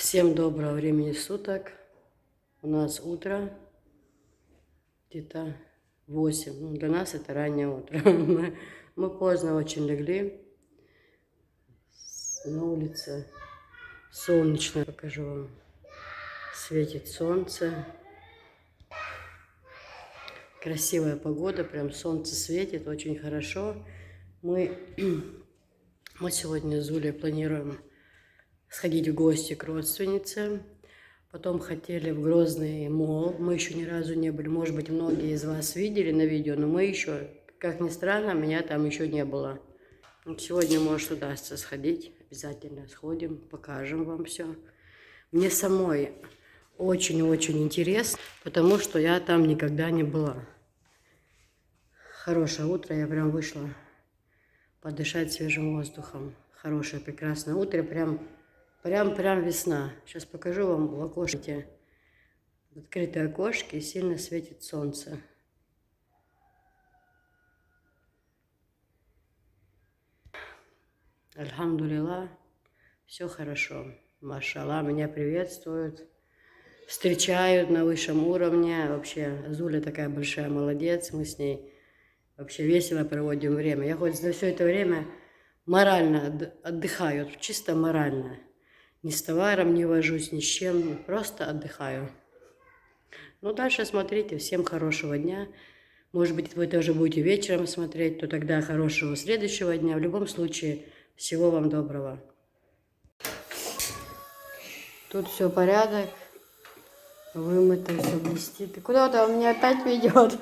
Всем доброго времени суток. У нас утро, где-то 8. Ну, для нас это раннее утро. Мы поздно очень легли. На улице солнечно, покажу вам. Светит солнце. Красивая погода, прям солнце светит, очень хорошо. Мы сегодня с Зулей планируем сходить в гости к родственнице. Потом хотели в Грозный молл. Мы еще ни разу не были. Может быть, многие из вас видели на видео, но мы еще, как ни странно, меня там еще не было. Сегодня, может, удастся сходить. Обязательно сходим, покажем вам все. Мне самой очень-очень интересно, потому что я там никогда не была. Хорошее утро, я прям вышла подышать свежим воздухом. Хорошее, прекрасное утро, прям весна. Сейчас покажу вам в окошке. В открытые окошки сильно светит солнце. Альхамдулилла, все хорошо. Машалла, меня приветствуют, встречают на высшем уровне. Вообще, Зуля такая большая молодец, мы с ней вообще весело проводим время. Я хоть за все это время морально отдыхаю, чисто морально. Ни с товаром не вожусь, ни с чем, просто отдыхаю. Ну, дальше смотрите. Всем хорошего дня. Может быть, вы тоже будете вечером смотреть, то тогда хорошего следующего дня. В любом случае, всего вам доброго. Тут все порядок. Вымыто, все блестит. Куда-то у меня опять ведет.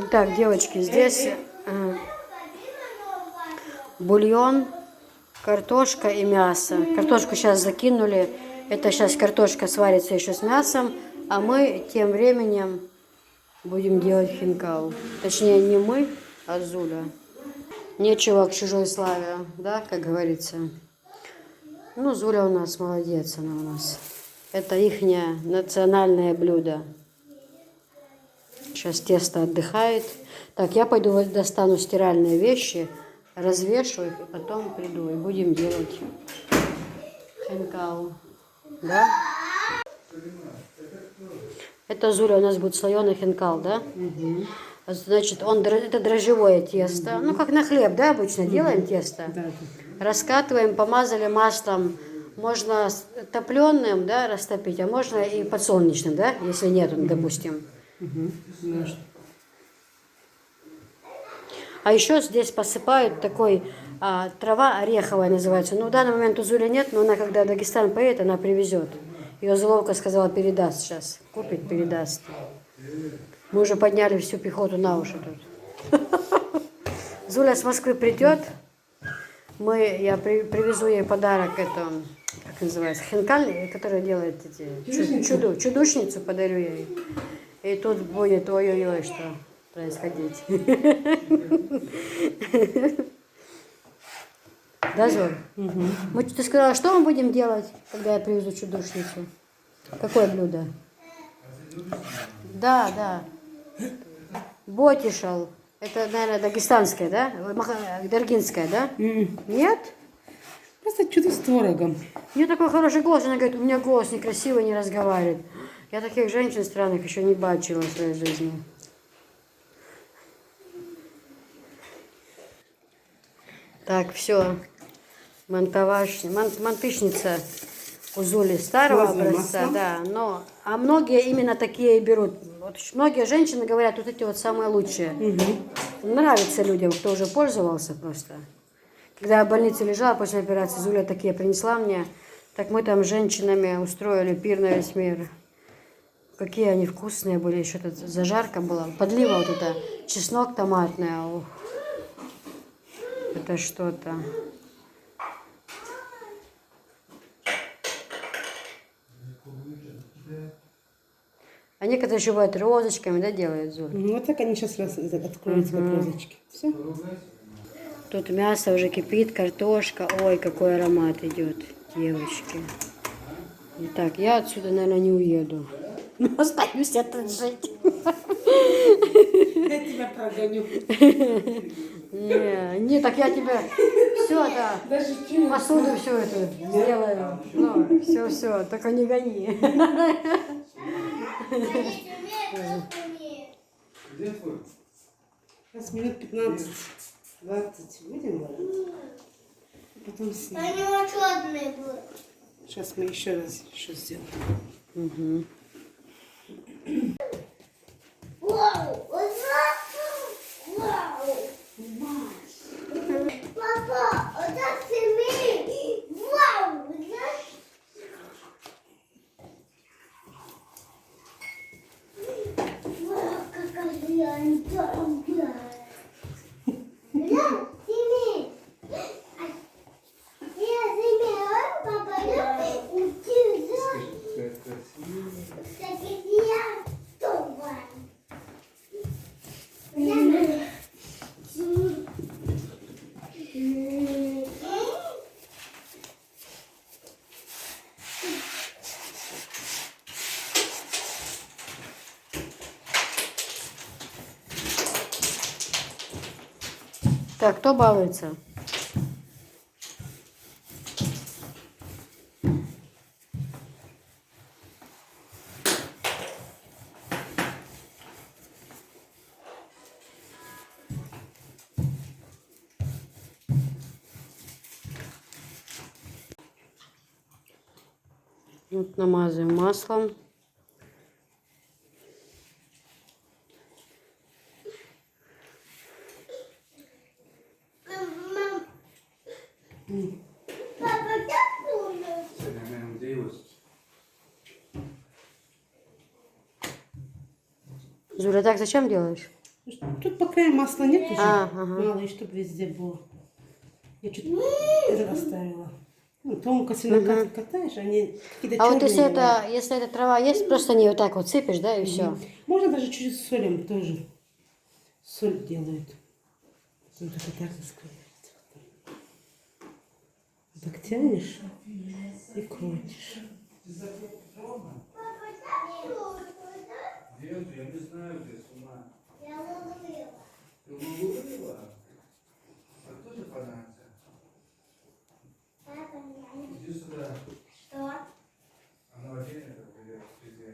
Так, девочки, здесь бульон, картошка и мясо. Картошку сейчас закинули. Это сейчас картошка сварится еще с мясом. А мы тем временем будем делать хинкал. Точнее, не мы, а Зуля. Нечего к чужой славе, да, как говорится. Ну, Зуля у нас молодец, она у нас. Это ихнее национальное блюдо. Сейчас тесто отдыхает. Так, я пойду достану стиральные вещи, развешу их, и потом приду, и будем делать хинкал. Да? Это, Зуля, у нас будет слоеный хинкал, да? Угу. Значит, это дрожжевое тесто. Ну, как на хлеб, да, обычно делаем тесто. Да. Раскатываем, помазали маслом. Можно топленым, да, растопить, а можно и подсолнечным, да, если нет, допустим. Угу. А еще здесь посыпают такой трава ореховая называется. Ну, в данный момент у Зули нет, но она, когда в Дагестан поедет, она привезет. Ее Зуловка сказала, передаст сейчас. Купит, передаст. Мы уже подняли всю пехоту на уши тут. Зуля с Москвы придет. Я привезу ей подарок, это, как называется, хинкаль, который делает чудушницу подарю ей. И тут будет ой-ой-ой, что происходить. Да, Зуль? Угу. Ты сказала, что мы будем делать, когда я привезу чудушницу? Какое блюдо? Да. Ботишал. Это, наверное, дагестанское, да? Даргинское, да? Нет? Просто что-то с творогом. У нее такой хороший голос. Она говорит, у меня голос некрасивый, не разговаривает. Я таких женщин странных еще не бачила в своей жизни. Так, все. Мантышница у Зули старого образца, да. А многие именно такие и берут. Вот многие женщины говорят, вот эти вот самые лучшие. Угу. Нравится людям, кто уже пользовался просто. Когда я в больнице лежала после операции, Зуля такие принесла мне. Так мы там с женщинами устроили пир на весь мир. Какие они вкусные были, еще тут зажарка была. Подлива вот это, чеснок томатный. Ух. Это что-то. А некоторые еще бывают розочками, да, делают, Зуль? Ну, вот так они сейчас откроются, как розочки. Все. Тут мясо уже кипит, картошка. Ой, какой аромат идет, девочки. Итак, я отсюда, наверное, не уеду. Но остаюсь тут жить. Я тебя прогоню. Не, так я тебе все, да, посуду всю эту сделаю. Ну, Все, только не гони. Где твой? Сейчас минут 15-20 будем варить. Потом У снимем. него черный был. Сейчас мы еще раз еще сделаем. Угу. Вау! Вау! Папа, вот так смей! Вау! Знаешь? Вау, какая я добрая! Да, смей! Я смею, папа, я утюжу. Какая красивая. Кстати, я добрая. Так, кто балуется? Вот намазываем маслом. Мам, папа, как думаешь? Сегодня я надеюсь. Зуля, так зачем делаешь? Тут пока масла нет уже. Ага. Мало, и чтобы везде было. Я чуть это оставила. Ну, тонко на катаешь, они какие-то А вот если черные. если эта трава есть, просто не вот так вот сыпешь, да, и все. Можно даже чуть с солем тоже. Соль делают. Вот это так раскрывается. Так тянешь и крутишь. Где ты? Я не знаю, где с ума. Я ловила. Ты уловила? А кто же фанатка? Папа, я не- Иди сюда. Что? Оно отдельно, как бы, везде.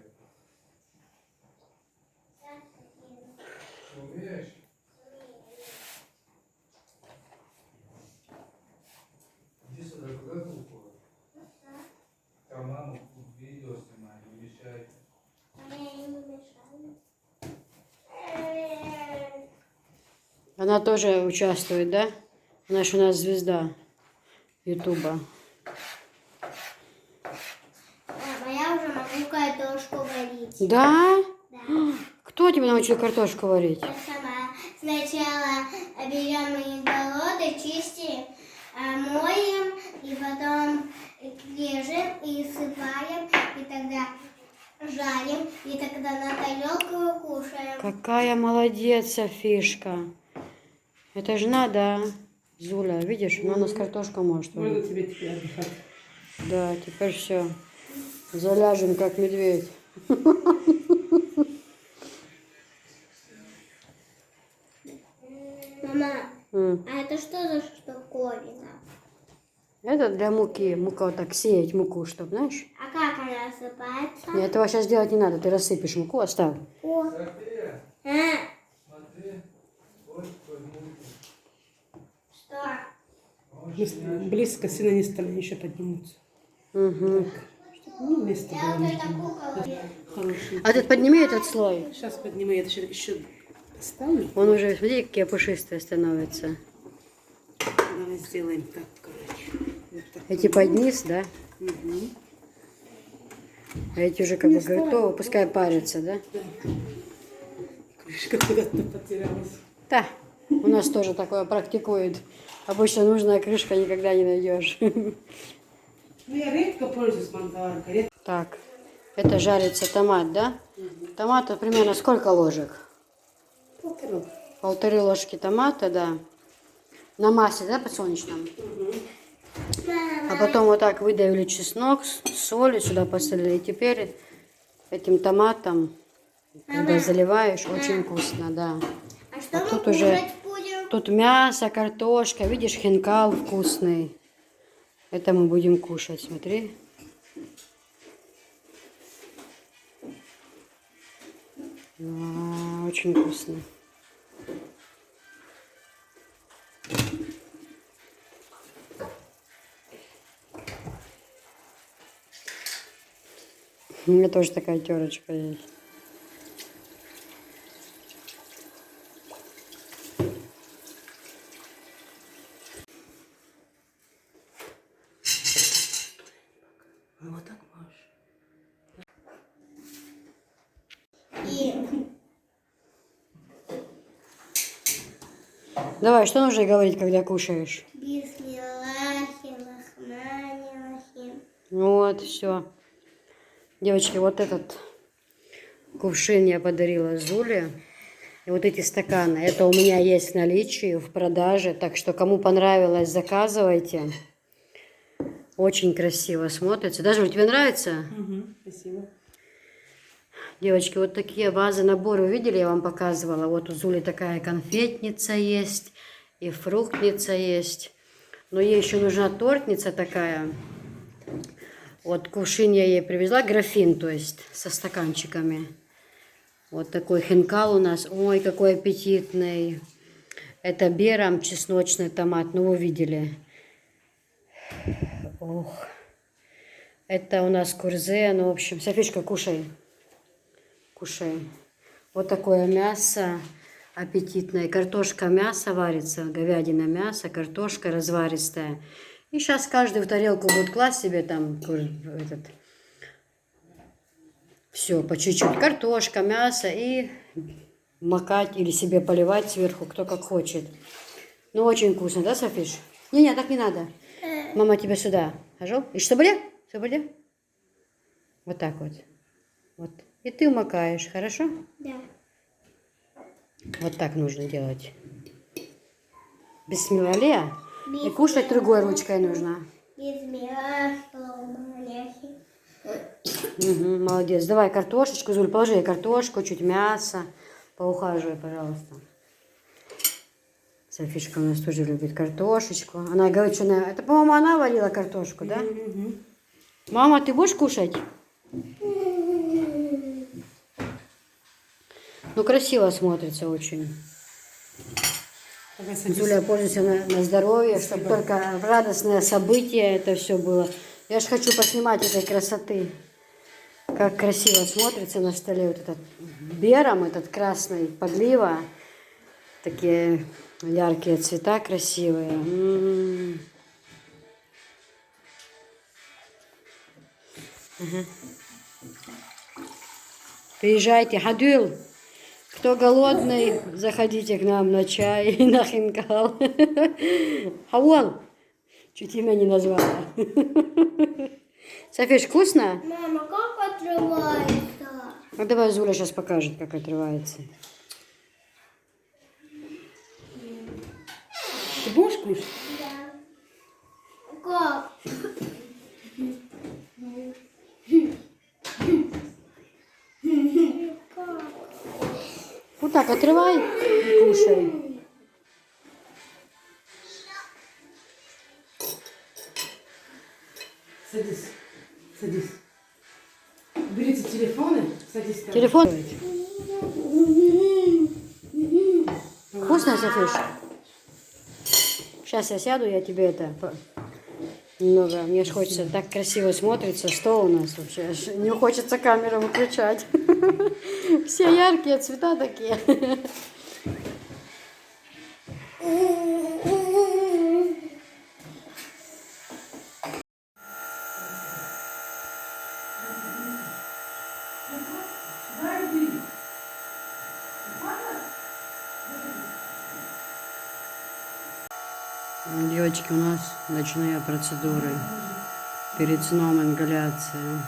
Ты умеешь? Иди сюда, куда ты уходишь? Там маму видео снимай, не мешай. А я ей не мешаю. Она тоже участвует, да? Она же у нас звезда Ютуба. Мама, я уже могу картошку варить. Да? Да. Кто тебя научил картошку варить? Я сама. Сначала берем иголоды, чистим, моем, и потом режем и сыпаем, и тогда жарим, и тогда на тарелку кушаем. Какая молодец, Софишка. Это же надо, Зуля, видишь, она у нас картошку может Можно варить. тебе теперь отдыхать. Да, теперь все. Заляжем, как медведь. Мама, М. а это что за штуковина? Это для муки. Мука вот так сеять муку, чтобы, знаешь? А как она осыпается? Нет, этого сейчас делать не надо. Ты рассыпешь муку, оставь. О, София, а, смотри. Вот твой мультик. что? Близко сильно не стали, еще поднимутся. Угу. Ну, место Я было вот между это ними. куколка. Хороший. А ты подними этот слой. Сейчас подниму, я еще поставлю. Он уже, смотри, какие пушистые становятся. Давай сделаем так, короче. Вот так. Эти под низ, да? Мгм. А эти уже как бы готовы, пускай парятся, да? Крышка куда-то потерялась. Да, у нас тоже такое практикуют. Обычно нужная крышка никогда не найдешь. Ну, я редко пользуюсь мандаринкой. Редко. Так, это жарится томат, да? Томата примерно сколько ложек? Полтора. 1,5 ложки томата, да. На масле, да, подсолнечном? А потом вот так выдавили чеснок, соль сюда посолили. И теперь этим томатом, когда заливаешь, очень вкусно, да. А что А мы тут уже- кушать будем? Тут мясо, картошка, видишь, хинкал вкусный. Это мы будем кушать, смотри. Очень вкусно. У меня тоже такая терочка есть. Ну вот так можешь. И Давай, что нужно говорить, когда кушаешь? бисмиллахи рахмани рахим. Вот, все. Девочки, вот этот кувшин я подарила Зуле. И вот эти стаканы. Это у меня есть в наличии, в продаже. Так что, кому понравилось, заказывайте. Очень красиво смотрится. Даже тебе нравится? Угу, спасибо. Девочки, вот такие вазы, наборы увидели, я вам показывала. Вот у Зули такая конфетница есть, и фруктница есть. Но ей еще нужна тортница такая. Вот кувшин я ей привезла, графин, то есть, со стаканчиками. Вот такой хинкал у нас. Ой, какой аппетитный. Это берам, чесночный томат. Ну, вы видели. Ох. Это у нас курзе. Ну, в общем, Софишка, кушай. Кушай. Вот такое мясо аппетитное. Картошка, мясо варится. Говядина, мясо, картошка разваристая. И сейчас каждый в тарелку будет класть себе там этот... Все, по чуть-чуть. Картошка, мясо и макать или себе поливать сверху, кто как хочет. Ну, очень вкусно, да, Софиш? Не-не, так не надо. Мама тебя сюда. Хожу. И что были? Что были? Вот так вот. Вот. И ты макаешь, хорошо? Да. Вот так нужно делать. Бисмилля. И кушать другой ручкой нужно. Бисмиллахи рахмани рахим. Угу, молодец. Давай картошечку, Зуль, положи ей картошку, чуть мяса. Поухаживай, пожалуйста. Софишка у нас тоже любит картошечку. Она говорит, что она... Это, по-моему, она варила картошку, да? Угу. Мама, ты будешь кушать? Ну, красиво смотрится очень. Давай садись. Зуля, пользуйся на здоровье, чтобы только радостное событие это все было. Я же хочу поснимать этой красоты. Как красиво смотрится на столе вот этот берам, этот красный подлива. Такие яркие цвета красивые. Ага. Приезжайте, Хадюл. Кто голодный, заходите к нам на чай и на хинкал. Хавол. Чуть имя не назвала. Софиш, вкусно? Мама, как отрывается? Ну давай Зуля сейчас покажет, как отрывается. Ты будешь кушать? Да. Как? Как? Вот так отрывай и кушай. Садись. Садись. Берите телефоны, садись там. Телефон. Вкусно, Софиш? Сейчас я сяду, я тебе это... Немного, мне же хочется, так красиво смотрится, стол у нас вообще, аж не хочется камеру выключать. Все яркие цвета такие. Девочки, у нас ночные процедуры. Перед сном ингаляция.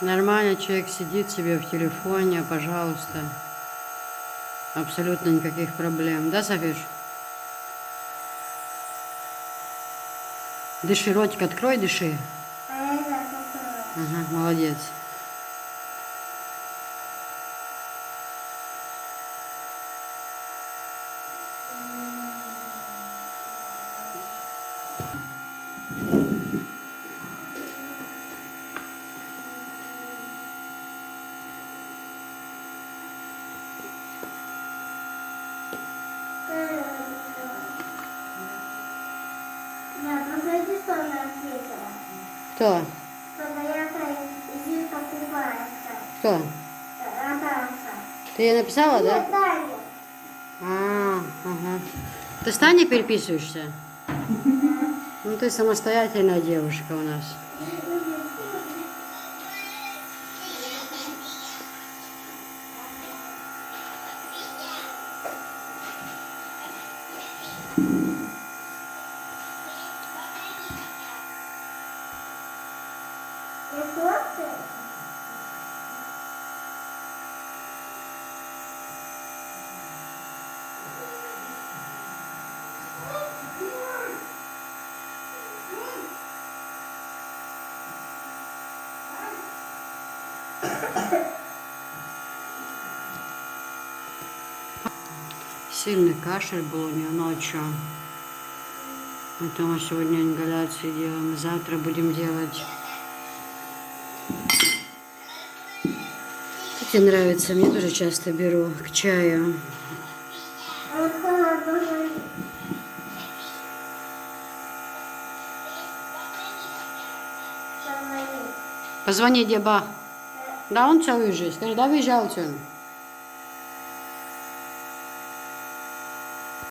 Нормально, человек сидит себе в телефоне, пожалуйста. Абсолютно никаких проблем. Да, Софиш? Дыши, ротик открой, дыши. Ага, молодец. Кто? Иди покупается. Кто? Наташа. Ты ей написала, да? Нет, Таня. Ага. Ты с Таней переписываешься? Ну, ты самостоятельная девушка у нас. Ну что ты? Сильный кашель был у нее ночью. Это мы сегодня ингаляцию делаем. Завтра будем делать. Как тебе нравится? Мне тоже часто беру к чаю. А вот когда позвонит. Позвонит. Позвони Деба. Да, он целую жизнь. Скажи, да, выезжал он?